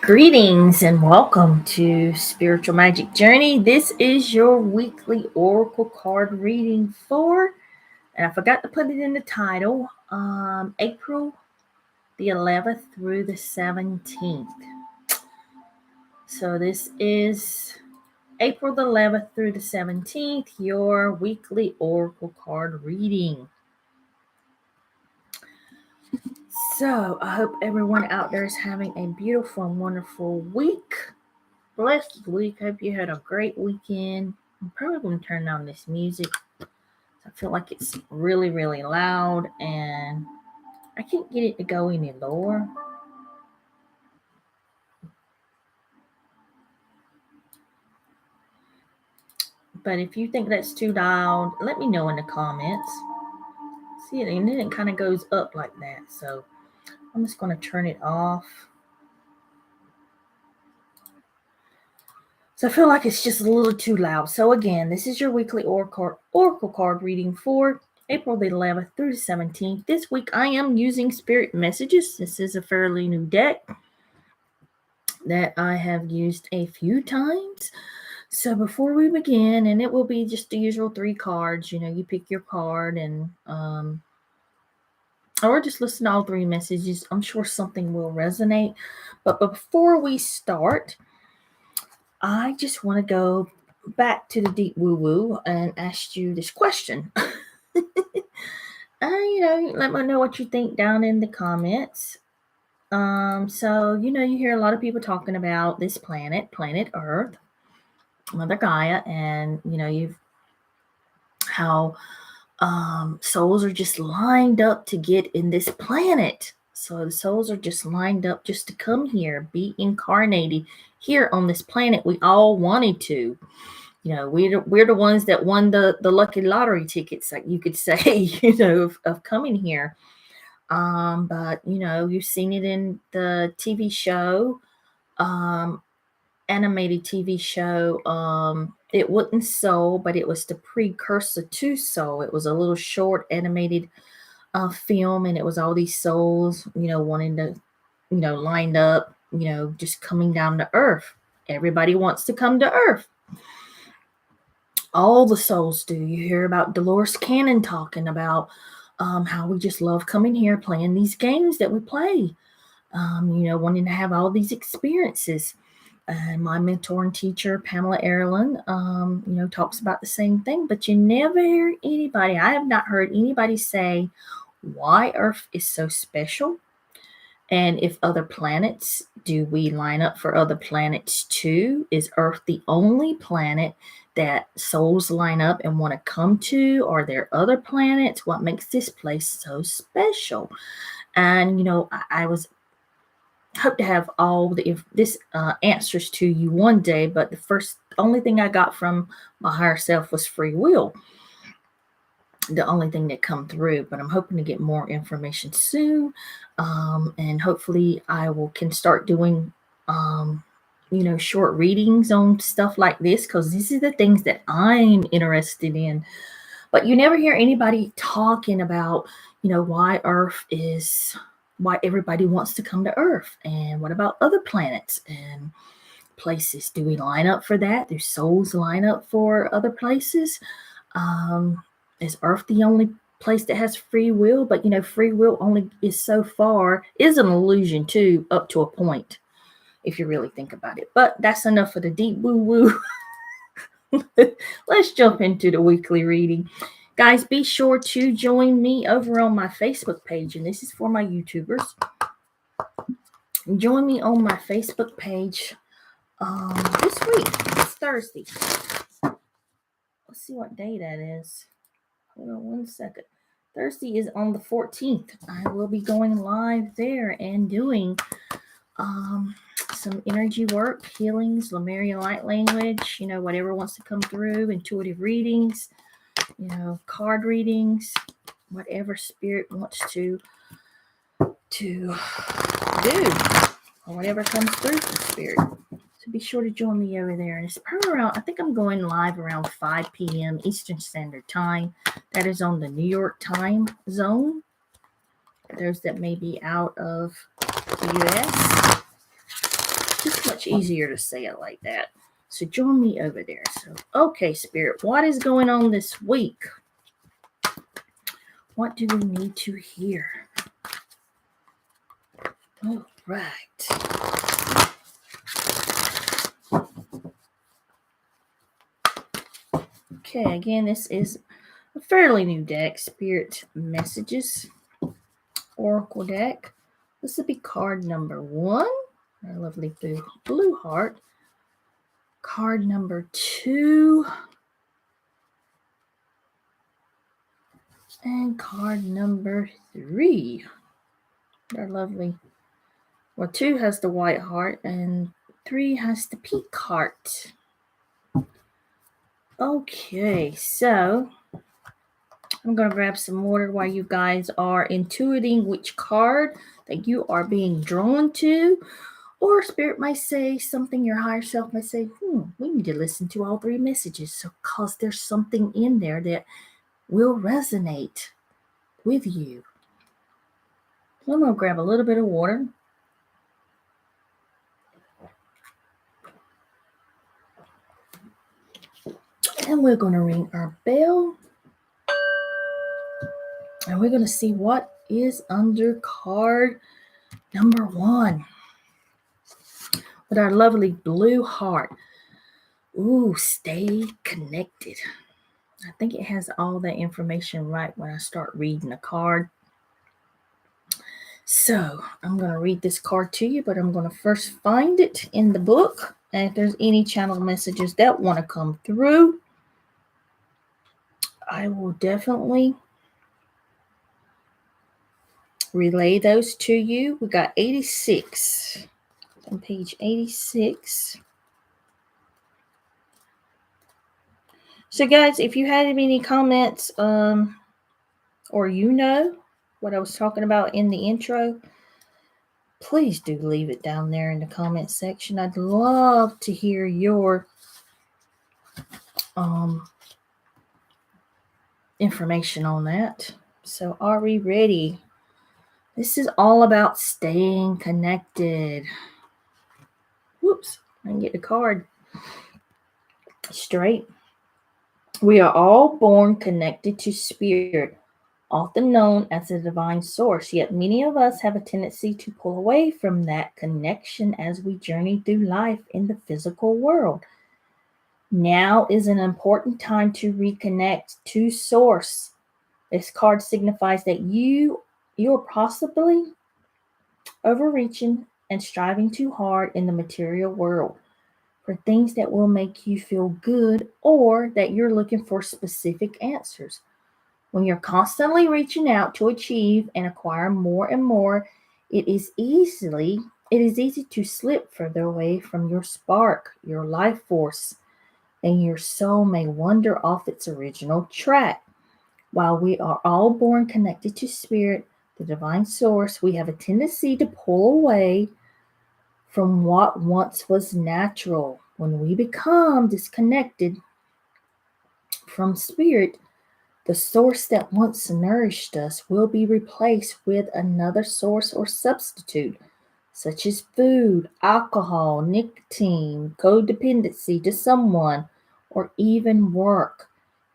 Greetings and welcome to Spiritual Magic Journey. This is your weekly oracle card reading for, and I forgot to put it in the title, April the 11th through the 17th. So this is April the 11th through the 17th, your weekly oracle card reading. So I hope everyone out there is having a beautiful and wonderful week. Blessed week. Hope you had a great weekend. I'm probably going to turn down this music. I feel like it's really, really loud and I can't get it to go any lower. But if you think that's too loud, let me know in the comments. See it, and then it kind of goes up like that. So I'm just going to turn it off. So I feel like it's just a little too loud. So again, this is your weekly oracle card reading for April the 11th through the 17th. This week I am using Spirit Messages. This is a fairly new deck that I have used a few times. So before we begin, and it will be just the usual 3 cards, you pick your card and or just listen to all 3 messages. I'm sure something will resonate. But before we start, I just want to go back to the deep woo-woo and ask you this question. Let me know what you think down in the comments. So, you hear a lot of people talking about this planet Earth, Mother Gaia, and, how souls are just lined up to get in this planet. So the souls are just lined up just to come here, be incarnated here on this planet. We all wanted to. We're the ones that won the lucky lottery tickets, like you could say, of coming here. But you've seen it in the TV show, animated TV show. It wasn't Soul, but it was the precursor to Soul. It was a little short animated film, and it was all these souls, wanting to, lined up, just coming down to Earth. Everybody wants to come to Earth. All the souls do. You hear about Dolores Cannon talking about how we just love coming here, playing these games that we play, wanting to have all these experiences. And my mentor and teacher, Pamela Erlin, talks about the same thing. But you never hear anybody, I have not heard anybody say why Earth is so special. And if other planets, do we line up for other planets too? Is Earth the only planet that souls line up and want to come to? Are there other planets? What makes this place so special? And, I was hope to have all the answers to you one day, but the only thing I got from my higher self was free will. The only thing that come through, but I'm hoping to get more information soon, and hopefully I can start doing short readings on stuff like this, because these are the things that I'm interested in. But you never hear anybody talking about why everybody wants to come to Earth, and what about other planets and places? Do we line up for that? Do souls line up for other places? Is Earth the only place that has free will? But free will only is so far, is an illusion too, up to a point, if you really think about it. But that's enough for the deep woo-woo. Let's jump into the weekly reading. Guys, be sure to join me over on my Facebook page, and this is for my YouTubers. Join me on my Facebook page this week. It's Thursday. Let's see what day that is. Hold on one second. Thursday is on the 14th. I will be going live there and doing some energy work, healings, Lemurian light language, whatever wants to come through, intuitive readings, card readings, whatever spirit wants to do, or whatever comes through from spirit. So be sure to join me over there. And it's probably around, I think I'm going live around 5 p.m. Eastern Standard Time. That is on the New York time zone. Those that may be out of the U.S. Just much easier to say it like that. So join me over there. So, okay, Spirit, what is going on this week? What do we need to hear? All right. Okay, again, this is a fairly new deck, Spirit Messages Oracle deck. This will be card number 1, our lovely blue heart. Card number 2, and card number 3. Our lovely, well, 2 has the white heart, and 3 has the pink heart. Okay, so I'm going to grab some water while you guys are intuiting which card that you are being drawn to. Or Spirit might say something, your higher self might say, we need to listen to all 3 messages. So, because there's something in there that will resonate with you. So I'm going to grab a little bit of water. And we're going to ring our bell. And we're going to see what is under card number 1. With our lovely blue heart. Ooh, stay connected. I think it has all that information right when I start reading the card. So I'm going to read this card to you, but I'm going to first find it in the book. And if there's any channel messages that want to come through, I will definitely relay those to you. We got 86 on page 86. So guys, if you had any comments or you know what I was talking about in the intro, please do leave it down there in the comment section. I'd love to hear your information on that. So are we ready? This is all about staying connected. Whoops, I can get the card straight. We are all born connected to spirit, often known as the divine source, yet many of us have a tendency to pull away from that connection as we journey through life in the physical world. Now is an important time to reconnect to source. This card signifies that you're possibly overreaching and striving too hard in the material world for things that will make you feel good, or that you're looking for specific answers. When you're constantly reaching out to achieve and acquire more and more, it is easy to slip further away from your spark, your life force, and your soul may wander off its original track. While we are all born connected to spirit, the divine source, we have a tendency to pull away from what once was natural. When we become disconnected from spirit, the source that once nourished us will be replaced with another source or substitute, such as food, alcohol, nicotine, codependency to someone, or even work.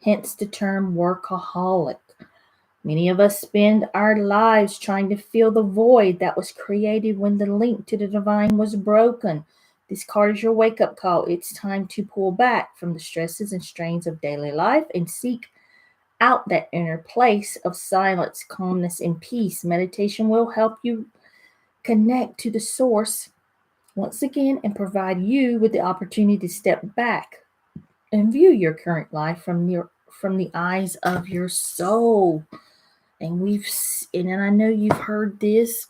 Hence the term workaholic. Many of us spend our lives trying to fill the void that was created when the link to the divine was broken. This card is your wake-up call. It's time to pull back from the stresses and strains of daily life and seek out that inner place of silence, calmness, and peace. Meditation will help you connect to the source once again and provide you with the opportunity to step back and view your current life from the eyes of your soul. And I know you've heard this,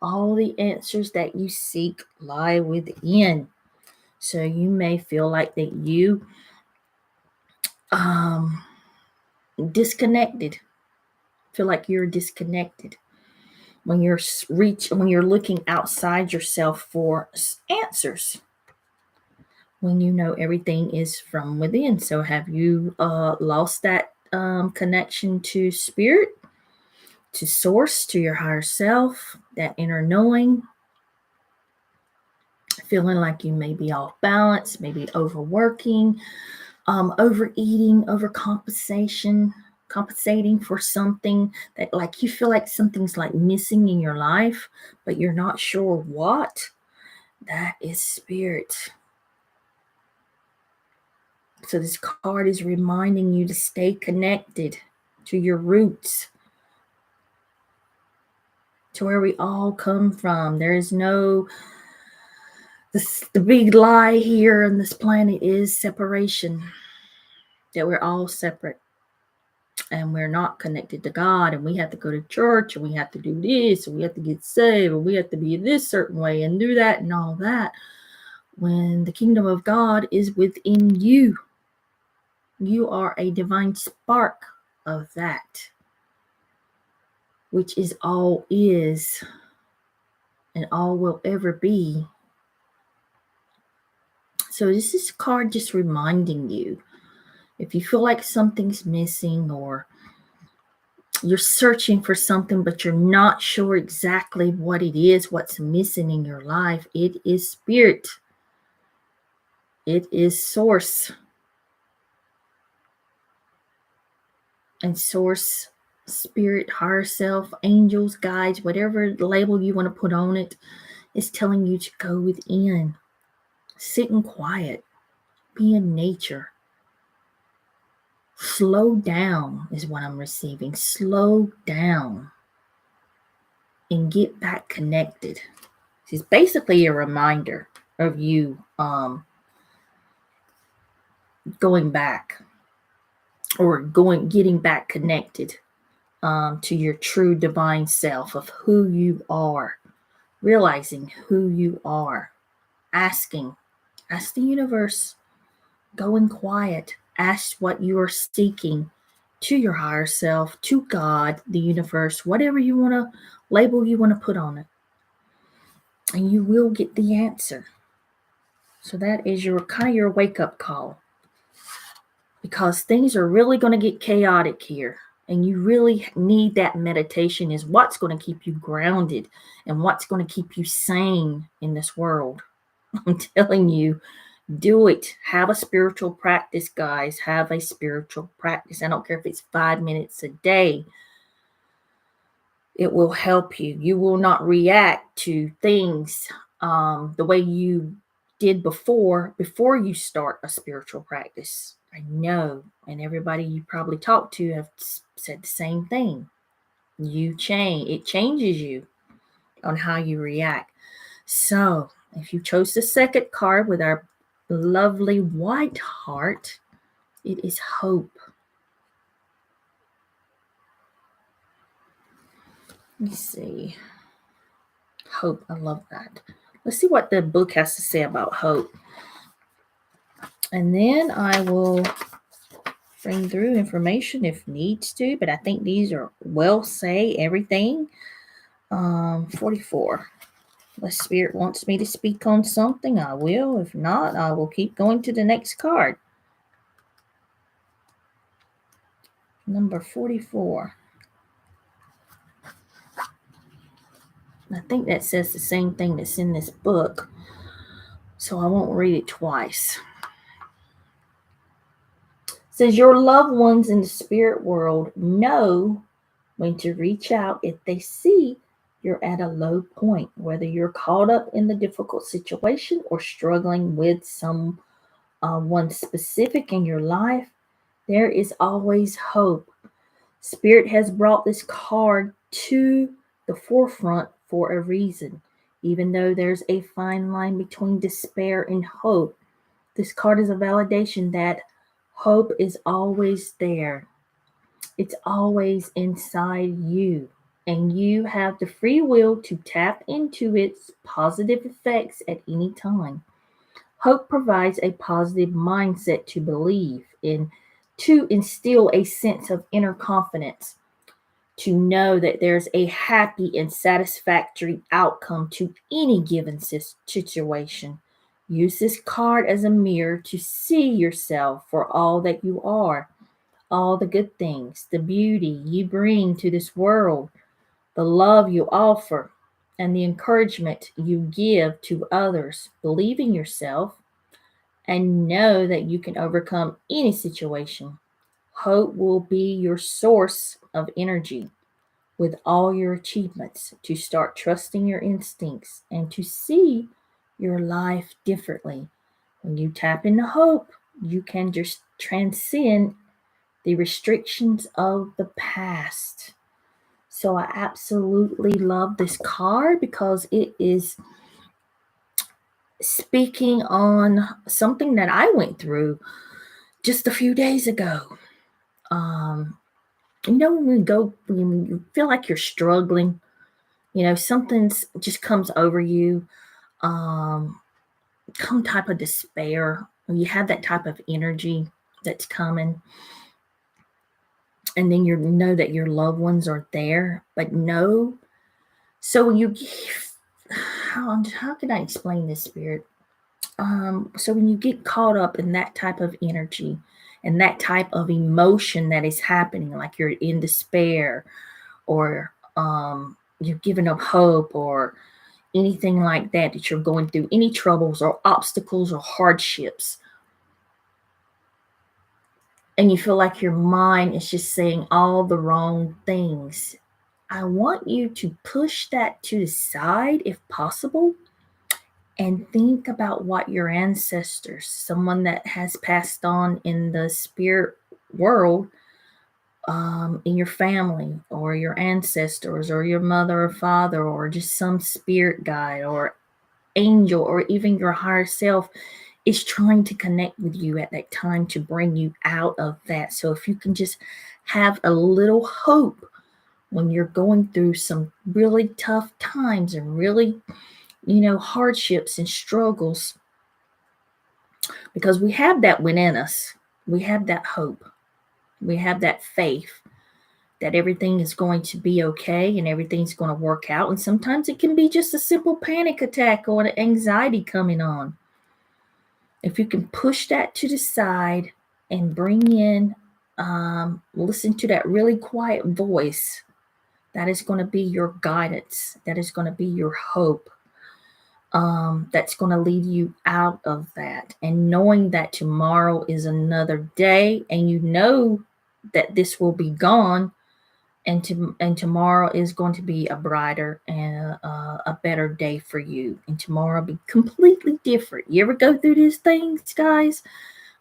all the answers that you seek lie within. So you may feel like that you disconnected. Feel like you're disconnected when you're looking outside yourself for answers. When you know everything is from within. So have you lost that connection to spirit, to source, to your higher self, that inner knowing? feeling like you may be off balance, maybe overworking, overeating, compensating for something that like you feel like something's like missing in your life, but you're not sure what. That is spirit. So this card is reminding you to stay connected to your roots, to where we all come from. There is no, the big lie here on this planet is separation, that we're all separate and we're not connected to God, and we have to go to church, and we have to do this, and we have to get saved, and we have to be this certain way and do that and all that, when the kingdom of God is within you. You are a divine spark of that, which is all is and all will ever be. So this is card just reminding you, if you feel like something's missing, or you're searching for something but you're not sure exactly what it is, what's missing in your life, it is spirit. It is source. And source, spirit, higher self, angels, guides, whatever label you want to put on it, is telling you to go within. Sit in quiet. Be in nature. Slow down is what I'm receiving. Slow down and get back connected. It's basically a reminder of you going back, or getting back connected to your true divine self of who you are, realizing who you are, ask the universe, go in quiet, ask what you are seeking to your higher self, to God, the universe, whatever you want to label you want to put on it, and you will get the answer. So that is your kind of your wake-up call, because things are really going to get chaotic here, and you really need that meditation is what's going to keep you grounded and what's going to keep you sane in this world. I'm telling you, do it. Have a spiritual practice, guys. Have a spiritual practice. I don't care if it's 5 minutes a day. It will help you. You will not react to things the way you did before you start a spiritual practice. I know, and everybody you probably talked to have said the same thing. You change. It changes you on how you react. So, if you chose the second card with our lovely white heart, it is hope. Let me see. Hope. I love that. Let's see what the book has to say about hope. And then I will bring through information if needs to, but I think these are well say everything. 44. Unless Spirit wants me to speak on something, I will. If not, I will keep going to the next card. Number 44. I think that says the same thing that's in this book, so I won't read it twice. It says your loved ones in the spirit world know when to reach out if they see you're at a low point, whether you're caught up in the difficult situation or struggling with one specific in your life. There is always hope. Spirit has brought this card to the forefront for a reason. Even though there's a fine line between despair and hope, this card is a validation that hope is always there. It's always inside you, and you have the free will to tap into its positive effects at any time. Hope provides a positive mindset to believe in, to instill a sense of inner confidence, to know that there's a happy and satisfactory outcome to any given situation. Use this card as a mirror to see yourself for all that you are, all the good things, the beauty you bring to this world, the love you offer. and the encouragement you give to others. Believe in yourself and know that you can overcome any situation. Hope will be your source of energy with all your achievements to start trusting your instincts and to see your life differently. When you tap into hope, you can just transcend the restrictions of the past. So I absolutely love this card because it is speaking on something that I went through just a few days ago. When you feel like you're struggling, something's just comes over you, some type of despair, or you have that type of energy that's coming, and then you know that your loved ones are there, but no. So when you, how can I explain this, Spirit? So when you get caught up in that type of energy and that type of emotion that is happening, like you're in despair, or you're giving up hope, or anything like that, that you're going through any troubles or obstacles or hardships, and you feel like your mind is just saying all the wrong things, I want you to push that to the side if possible and think about what your ancestors, someone that has passed on in the spirit world, in your family, or your ancestors, or your mother or father, or just some spirit guide or angel, or even your higher self, is trying to connect with you at that time to bring you out of that. So if you can just have a little hope when you're going through some really tough times and really, hardships and struggles, because we have that within us. We have that hope. We have that faith that everything is going to be okay and everything's going to work out. And sometimes it can be just a simple panic attack or an anxiety coming on. If you can push that to the side and bring in, listen to that really quiet voice, that is going to be your guidance. That is going to be your hope. That's going to lead you out of that. And knowing that tomorrow is another day, and you know that this will be gone, and tomorrow is going to be a brighter and a better day for you, and tomorrow will be completely different. You ever go through these things, guys,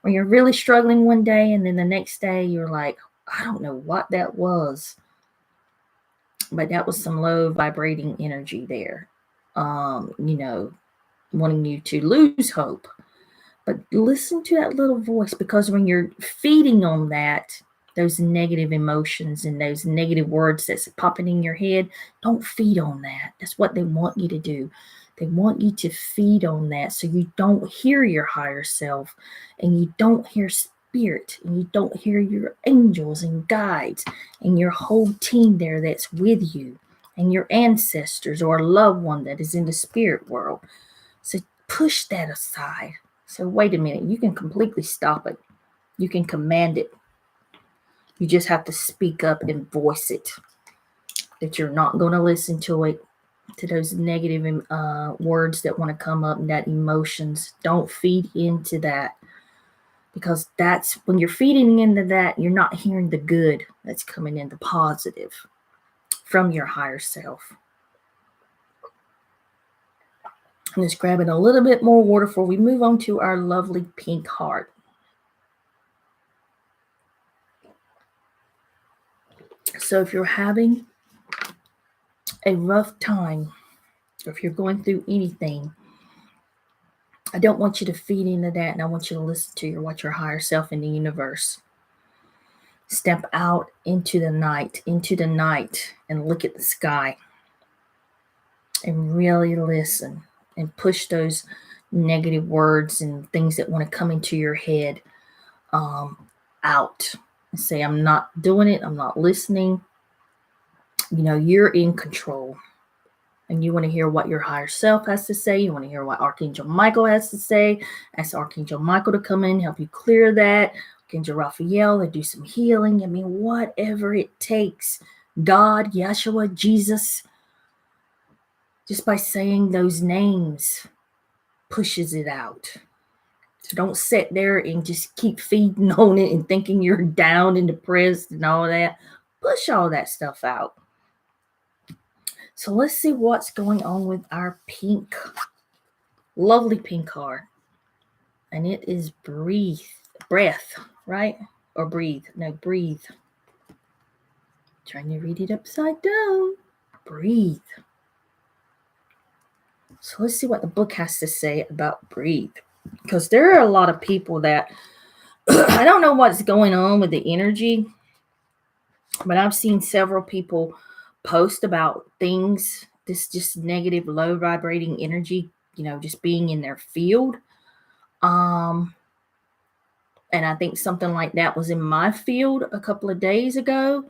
when you're really struggling one day, and then the next day you're like, I don't know what that was, but that was some low vibrating energy there, wanting you to lose hope. But listen to that little voice, because when you're feeding on that, those negative emotions and those negative words that's popping in your head, don't feed on that. That's what they want you to do. They want you to feed on that, so you don't hear your higher self, and you don't hear spirit, and you don't hear your angels and guides and your whole team there that's with you, and your ancestors or a loved one that is in the spirit world. So push that aside. So wait a minute, you can completely stop it. You can command it. You just have to speak up and voice it, that you're not going to listen to it, to those negative words that want to come up, and that emotions. Don't feed into that, because that's when you're feeding into that, you're not hearing the good that's coming in, the positive from your higher self. I'm just grabbing a little bit more water before we move on to our lovely pink heart. So if you're having a rough time, or if you're going through anything, I don't want you to feed into that, and I want you to listen to what your higher self in the universe. Step out into the night, and look at the sky, and really listen, and push those negative words and things that want to come into your head out, and say, I'm not doing it. I'm not listening. You're in control. And you want to hear what your higher self has to say. You want to hear what Archangel Michael has to say. Ask Archangel Michael to come in, help you clear that. Archangel Raphael, they do some healing. I mean, whatever it takes. God, Yeshua, Jesus. Just by saying those names pushes it out. So don't sit there and just keep feeding on it and thinking you're down and depressed and all that. Push all that stuff out. So let's see what's going on with our pink, lovely pink card. And it is breath, right? Or breathe. No, breathe. Trying to read it upside down. Breathe. So let's see what the book has to say about breathe. Because there are a lot of people that I don't know what's going on with the energy, but I've seen several people post about things, this just negative, low vibrating energy, just being in their field. And I think something like that was in my field a couple of days ago.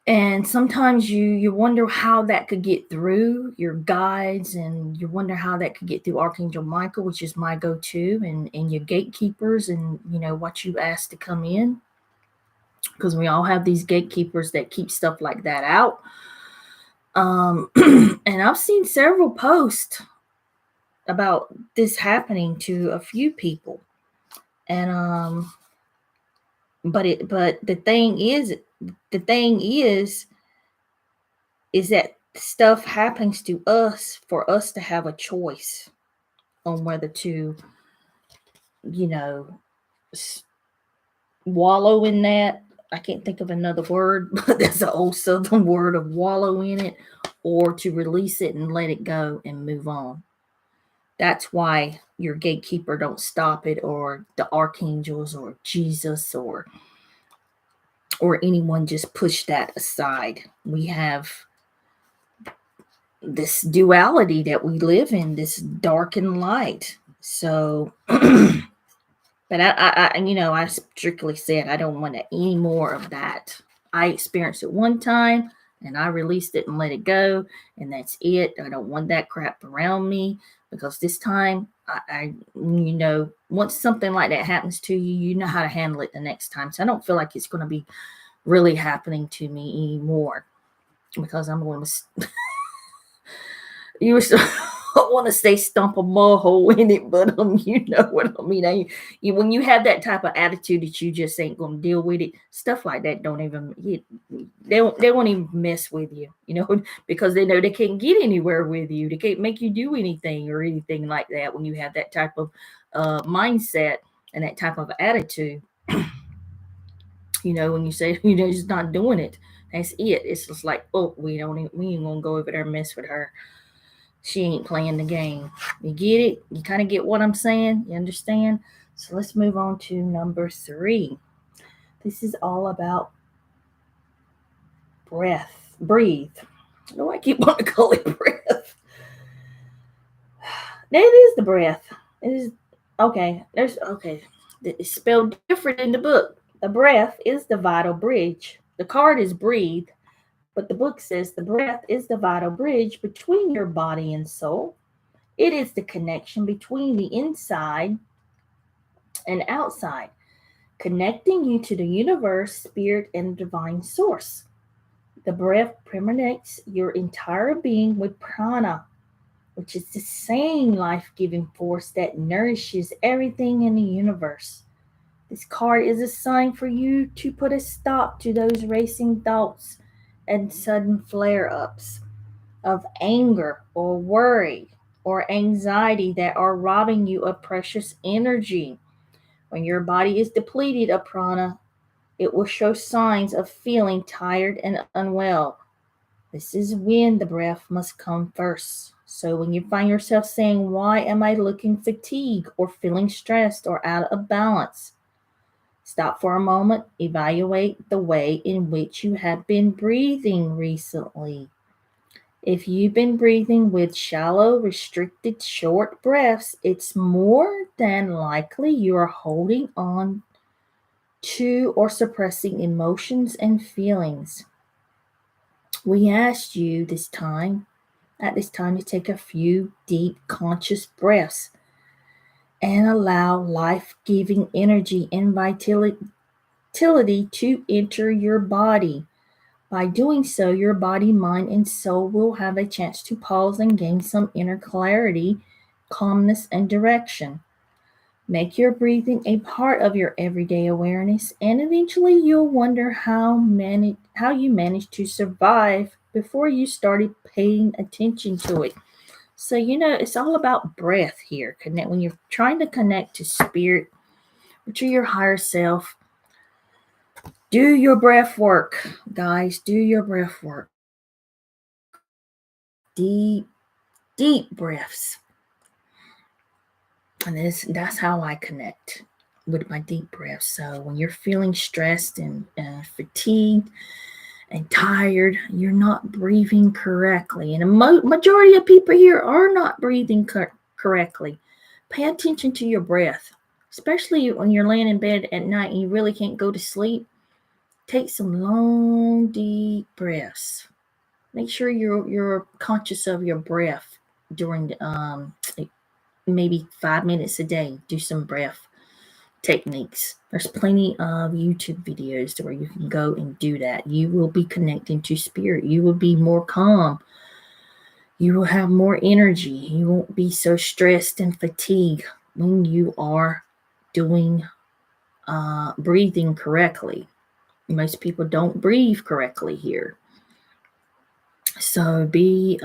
And sometimes you wonder how that could get through your guides, and you wonder how that could get through Archangel Michael, which is my go-to, and your gatekeepers, and what you asked to come in, because we all have these gatekeepers that keep stuff like that out. And I've seen several posts about this happening to a few people, and but the thing is that stuff happens to us for us to have a choice on whether to, wallow in that. I can't think of another word, but there's an old Southern word of wallow in it, or to release it and let it go and move on. That's why your gatekeeper don't stop it, or the archangels, or Jesus, or anyone just push that aside. We have this duality that we live in, this dark and light. So, but I strictly said I don't want any more of that. I experienced it one time and I released it and let it go, and that's it. I don't want that crap around me, because this time I once something like that happens to you, you know how to handle it the next time. So I don't feel like it's going to be really happening to me anymore, because I'm going to you want to say stump a mud hole in it, but you know what I mean. When you have that type of attitude that you just ain't gonna deal with it, stuff like that they won't even mess with you, because they know they can't get anywhere with you. They can't make you do anything or anything like that when you have that type of mindset and that type of attitude. When you say just not doing it, that's it. It's just like, oh, we ain't gonna go over there and mess with her. She ain't playing the game. You get it? You kind of get what I'm saying? You understand? So let's move on to number 3. This is all about breathe. No, I keep wanting to call it breath. It is the breath. It is okay. It's spelled different in the book. The breath is the vital bridge. The card is breathe, but the book says the breath is the vital bridge between your body and soul. It is the connection between the inside and outside, connecting you to the universe, spirit, and divine source. The breath permeates your entire being with prana, which is the same life-giving force that nourishes everything in the universe. This card is a sign for you to put a stop to those racing thoughts and sudden flare-ups of anger or worry or anxiety that are robbing you of precious energy. When your body is depleted of prana, it will show signs of feeling tired and unwell. This is when the breath must come first. So when you find yourself saying, "Why am I looking fatigued or feeling stressed or out of balance?" Stop for a moment, evaluate the way in which you have been breathing recently. If you've been breathing with shallow, restricted, short breaths, it's more than likely you are holding on to or suppressing emotions and feelings. We asked you at this time, to take a few deep, conscious breaths and allow life-giving energy and vitality to enter your body. By doing so, your body, mind, and soul will have a chance to pause and gain some inner clarity, calmness, and direction. Make your breathing a part of your everyday awareness, and eventually you'll wonder how you managed to survive before you started paying attention to it. So it's all about breath here. Connect when you're trying to connect to spirit or to your higher self. Do your breath work, guys. Do your breath work. Deep, deep breaths. And that's how I connect with my deep breaths. So when you're feeling stressed and fatigued and tired, you're not breathing correctly. And a majority of people here are not breathing correctly. Pay attention to your breath, especially when you're laying in bed at night and you really can't go to sleep. Take some long, deep breaths. Make sure you're conscious of your breath during maybe 5 minutes a day. Do some breath techniques. There's plenty of YouTube videos where you can go and do that. You will be connecting to spirit. You will be more calm. You will have more energy. You won't be so stressed and fatigued when you are doing breathing correctly. Most people don't breathe correctly here. So be,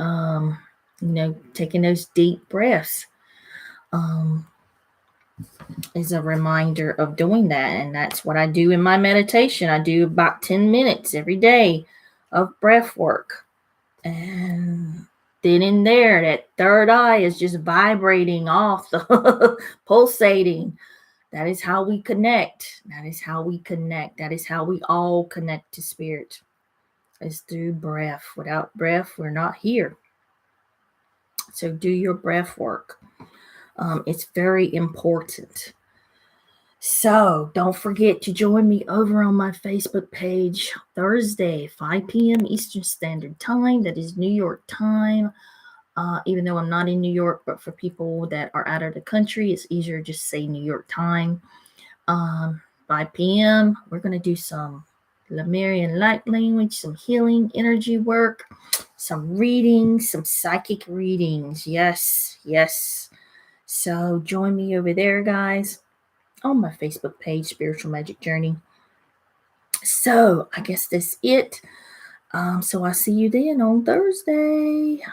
taking those deep breaths is a reminder of doing that. And that's what I do in my meditation. I do about 10 minutes every day of breath work. And then in there, that third eye is just vibrating off the pulsating. That is how we connect. That is how we connect. That is how we all connect to spirit. Is through breath. Without breath, we're not here. So do your breath work. It's very important. So don't forget to join me over on my Facebook page Thursday, 5 p.m. Eastern Standard Time. That is New York time. Even though I'm not in New York, but for people that are out of the country, it's easier to just say New York time. 5 p.m. We're going to do some Lemurian light language, some healing energy work, some readings, some psychic readings. Yes, yes. So join me over there, guys, on my Facebook page, Spiritual Magic Journey. So I guess that's it. So I'll see you then on Thursday.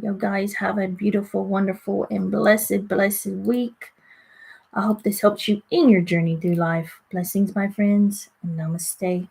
You guys have a beautiful, wonderful, and blessed week. I hope this helps you in your journey through life. Blessings, my friends. Namaste.